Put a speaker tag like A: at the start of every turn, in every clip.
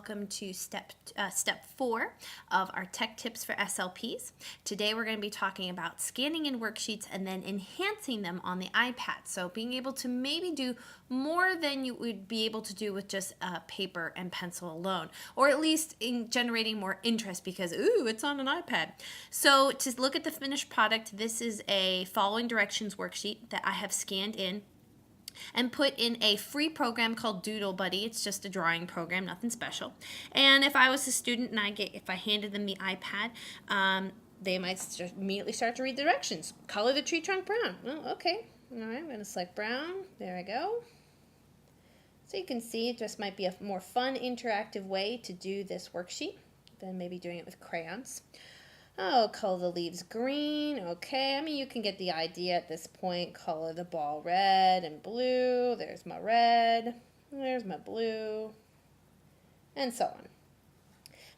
A: welcome to step 4 of our tech tips for SLPs. Today we're going to be talking about scanning in worksheets and then enhancing them on the iPad. So being able to maybe do more than you would be able to do with just paper and pencil alone, or at least in generating more interest because, ooh, it's on an iPad. So to look at the finished product, this is a following directions worksheet that I have scanned in and put in a free program called Doodle Buddy. It's just a drawing program, nothing special. And if I was a student and if I handed them the iPad, they might immediately start to read the directions. Color the tree trunk brown. Oh, okay. All right, I'm going to select brown. There I go. So you can see it just might be a more fun, interactive way to do this worksheet than maybe doing it with crayons. Oh, color the leaves green. Okay, I mean, you can get the idea at this point. Color the ball red and blue. There's my red. There's my blue. And so on.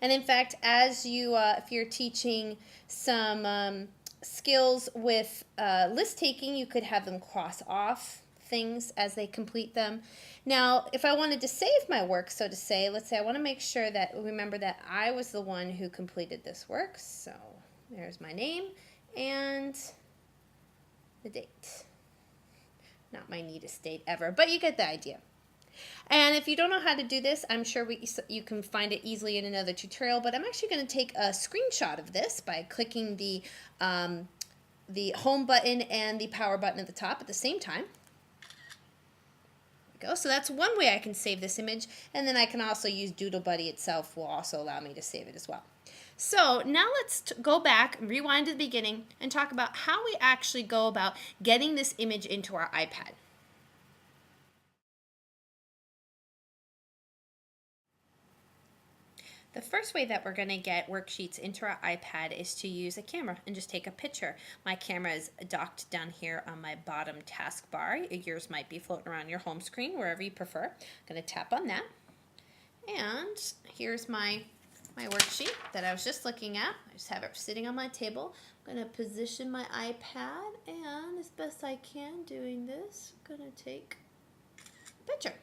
A: And in fact, as you, if you're teaching some skills with list taking, you could have them cross off things as they complete them. Now, if I wanted to save my work, so to say, let's say I want to make sure that, remember that I was the one who completed this work. So there's my name and the date. Not my neatest date ever, but you get the idea. And if you don't know how to do this, I'm sure you can find it easily in another tutorial, but I'm actually going to take a screenshot of this by clicking the home button and the power button at the top at the same time. So that's one way I can save this image, and then I can also use Doodle Buddy itself will also allow me to save it as well. So now let's go back, rewind to the beginning, and talk about how we actually go about getting this image into our iPad. The first way that we're going to get worksheets into our iPad is to use a camera and just take a picture. My camera is docked down here on my bottom taskbar. Yours might be floating around your home screen, wherever you prefer. I'm going to tap on that. And here's my worksheet that I was just looking at. I just have it sitting on my table. I'm going to position my iPad, and as best I can doing this, I'm going to take a picture.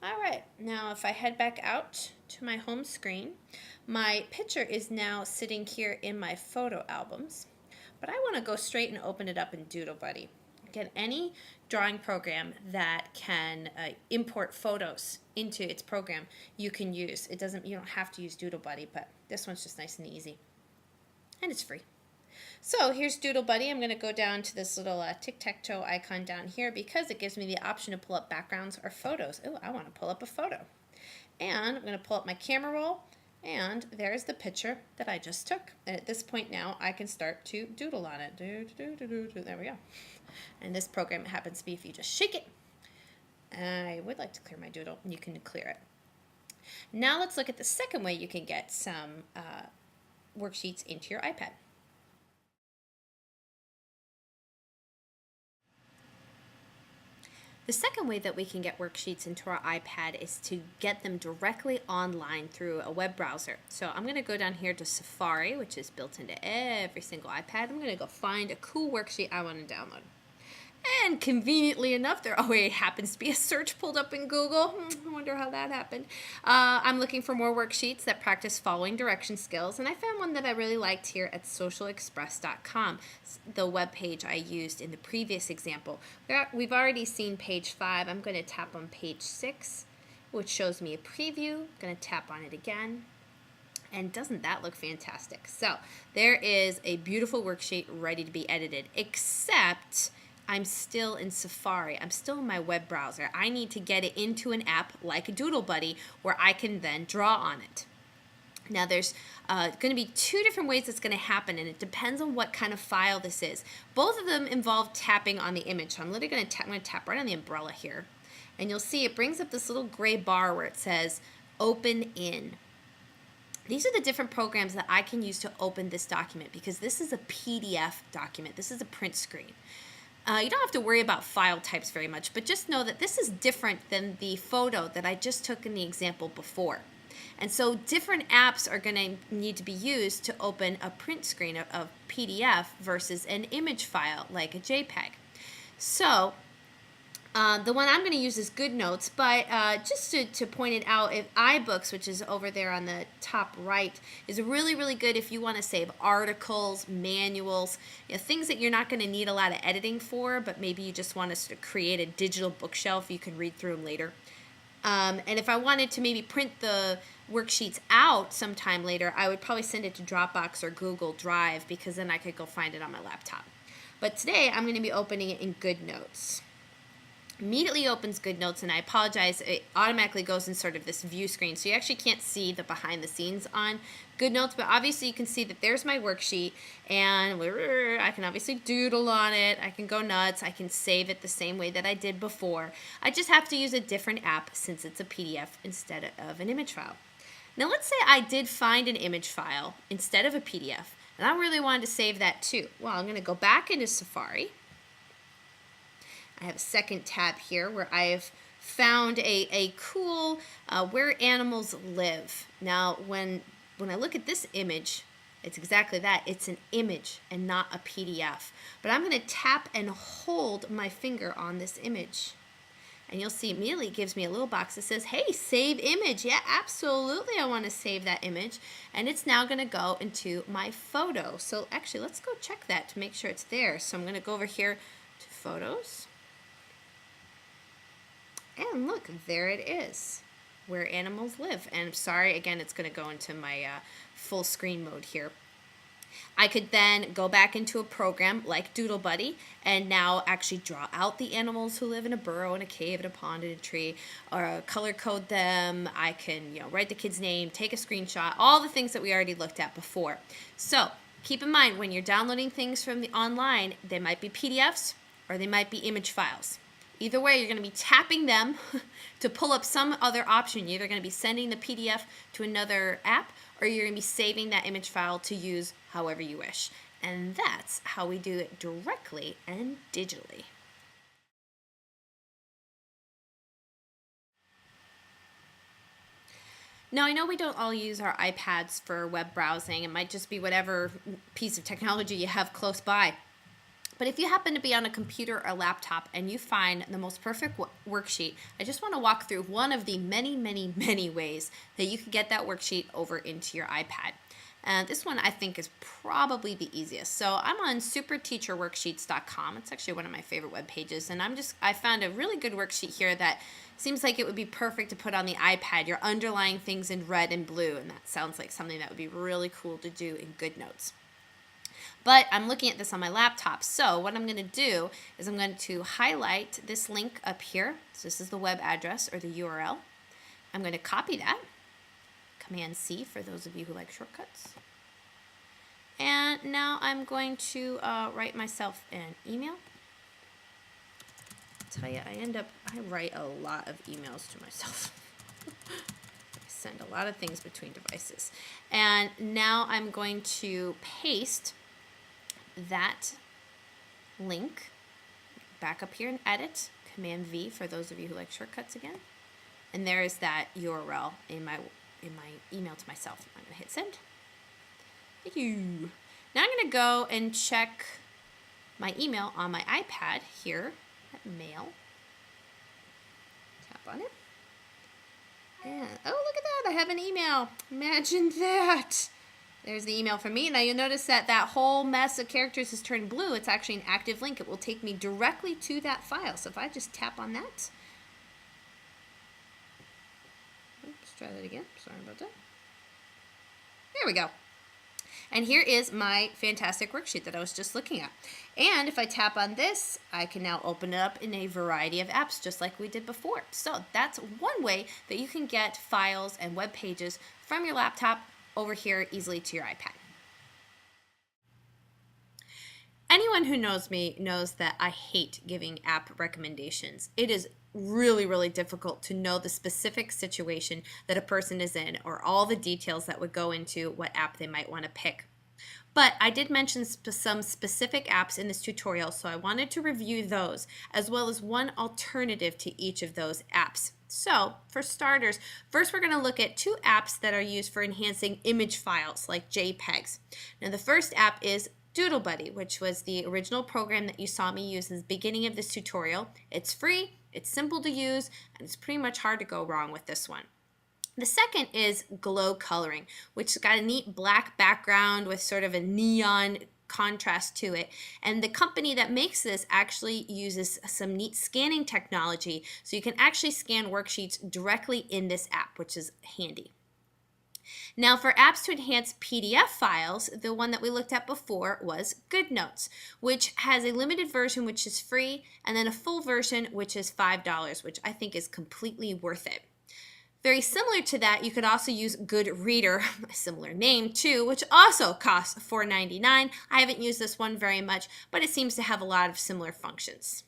A: All right, now if I head back out to my home screen, my picture is now sitting here in my photo albums, but I want to go straight and open it up in Doodle Buddy. Again, any drawing program that can import photos into its program, you can use. You don't have to use Doodle Buddy, but this one's just nice and easy, and it's free. So here's Doodle Buddy. I'm going to go down to this little tic-tac-toe icon down here because it gives me the option to pull up backgrounds or photos. Oh, I want to pull up a photo. And I'm going to pull up my camera roll, and there's the picture that I just took. And at this point now, I can start to doodle on it. There we go. And this program happens to be if you just shake it. I would like to clear my doodle, and you can clear it. Now let's look at the second way you can get some worksheets into your iPad. The second way that we can get worksheets into our iPad is to get them directly online through a web browser. So I'm going to go down here to Safari, which is built into every single iPad. I'm going to go find a cool worksheet I want to download. And conveniently enough, there always happens to be a search pulled up in Google. I wonder how that happened. I'm looking for more worksheets that practice following direction skills, and I found one that I really liked here at socialexpress.com, the web page I used in the previous example. We've already seen page 5. I'm going to tap on page 6, which shows me a preview. I'm going to tap on it again. And doesn't that look fantastic? So there is a beautiful worksheet ready to be edited, except I'm still in Safari. I'm still in my web browser. I need to get it into an app like Doodle Buddy where I can then draw on it. Now there's going to be 2 different ways it's going to happen, and it depends on what kind of file this is. Both of them involve tapping on the image. So I'm literally going to tap right on the umbrella here, and you'll see it brings up this little gray bar where it says Open In. These are the different programs that I can use to open this document because this is a PDF document. This is a print screen. You don't have to worry about file types very much, but just know that this is different than the photo that I just took in the example before. And so different apps are going to need to be used to open a print screen of PDF versus an image file like a JPEG. So The one I'm going to use is GoodNotes, but just to point it out, if iBooks, which is over there on the top right, is really, really good if you want to save articles, manuals, things that you're not going to need a lot of editing for, but maybe you just want to sort of create a digital bookshelf. You can read through them later. And if I wanted to maybe print the worksheets out sometime later, I would probably send it to Dropbox or Google Drive, because then I could go find it on my laptop. But today I'm going to be opening it in GoodNotes. Immediately opens GoodNotes, and I apologize, it automatically goes in sort of this view screen, so you actually can't see the behind the scenes on GoodNotes, but obviously you can see that there's my worksheet, and I can obviously doodle on it, I can go nuts, I can save it the same way that I did before. I just have to use a different app since it's a PDF instead of an image file. Now let's say I did find an image file instead of a PDF, and I really wanted to save that too. Well, I'm going to go back into Safari. I have a second tab here where I've found a cool where animals live. Now, when I look at this image, it's exactly that. It's an image and not a PDF. But I'm going to tap and hold my finger on this image. And you'll see immediately it gives me a little box that says, hey, save image. Yeah, absolutely, I want to save that image. And it's now going to go into my photo. So actually, let's go check that to make sure it's there. So I'm going to go over here to Photos. And look, there it is, where animals live. And I'm sorry, again, it's going to go into my full screen mode here. I could then go back into a program like Doodle Buddy and now actually draw out the animals who live in a burrow, in a cave, in a pond, in a tree, or color code them. I can, write the kid's name, take a screenshot, all the things that we already looked at before. So keep in mind, when you're downloading things from the online, they might be PDFs or they might be image files. Either way, you're going to be tapping them to pull up some other option. You're either going to be sending the PDF to another app, or you're going to be saving that image file to use however you wish. And that's how we do it directly and digitally. Now, I know we don't all use our iPads for web browsing. It might just be whatever piece of technology you have close by. But if you happen to be on a computer or laptop and you find the most perfect worksheet, I just want to walk through one of the many, many, many ways that you can get that worksheet over into your iPad. And this one I think is probably the easiest. So I'm on superteacherworksheets.com. It's actually one of my favorite web pages, and I found a really good worksheet here that seems like it would be perfect to put on the iPad. You're underlining things in red and blue, and that sounds like something that would be really cool to do in GoodNotes. But I'm looking at this on my laptop, so what I'm going to do is I'm going to highlight this link up here. So this is the web address or the URL. I'm going to copy that, Command-C for those of you who like shortcuts. And now I'm going to write myself an email. I'll tell you, I write a lot of emails to myself. I send a lot of things between devices. And now I'm going to paste that link back up here and edit, Command-V for those of you who like shortcuts again. And there is that URL in my email to myself. I'm going to hit send. Thank you. Now I'm going to go and check my email on my iPad here at Mail. Tap on it. And oh, look at that. I have an email. Imagine that. There's the email from me. Now you'll notice that that whole mess of characters has turned blue. It's actually an active link. It will take me directly to that file. So if I just tap on that. Let's try that again. Sorry about that. There we go. And here is my fantastic worksheet that I was just looking at. And if I tap on this, I can now open it up in a variety of apps just like we did before. So that's one way that you can get files and web pages from your laptop over here easily to your iPad. Anyone who knows me knows that I hate giving app recommendations. It is really, really difficult to know the specific situation that a person is in or all the details that would go into what app they might want to pick. But I did mention some specific apps in this tutorial, so I wanted to review those as well as one alternative to each of those apps. So for starters, first we're going to look at two apps that are used for enhancing image files like JPEGs. Now the first app is Doodle Buddy, which was the original program that you saw me use in the beginning of this tutorial. It's free. It's simple to use, and it's pretty much hard to go wrong with this one. The second is glow coloring, which has got a neat black background with sort of a neon contrast to it. And the company that makes this actually uses some neat scanning technology, so you can actually scan worksheets directly in this app, which is handy. Now for apps to enhance PDF files, the one that we looked at before was GoodNotes, which has a limited version which is free, and then a full version which is $5, which I think is completely worth it. Very similar to that, you could also use Goodreader, a similar name too, which also costs $4.99. I haven't used this one very much, but it seems to have a lot of similar functions.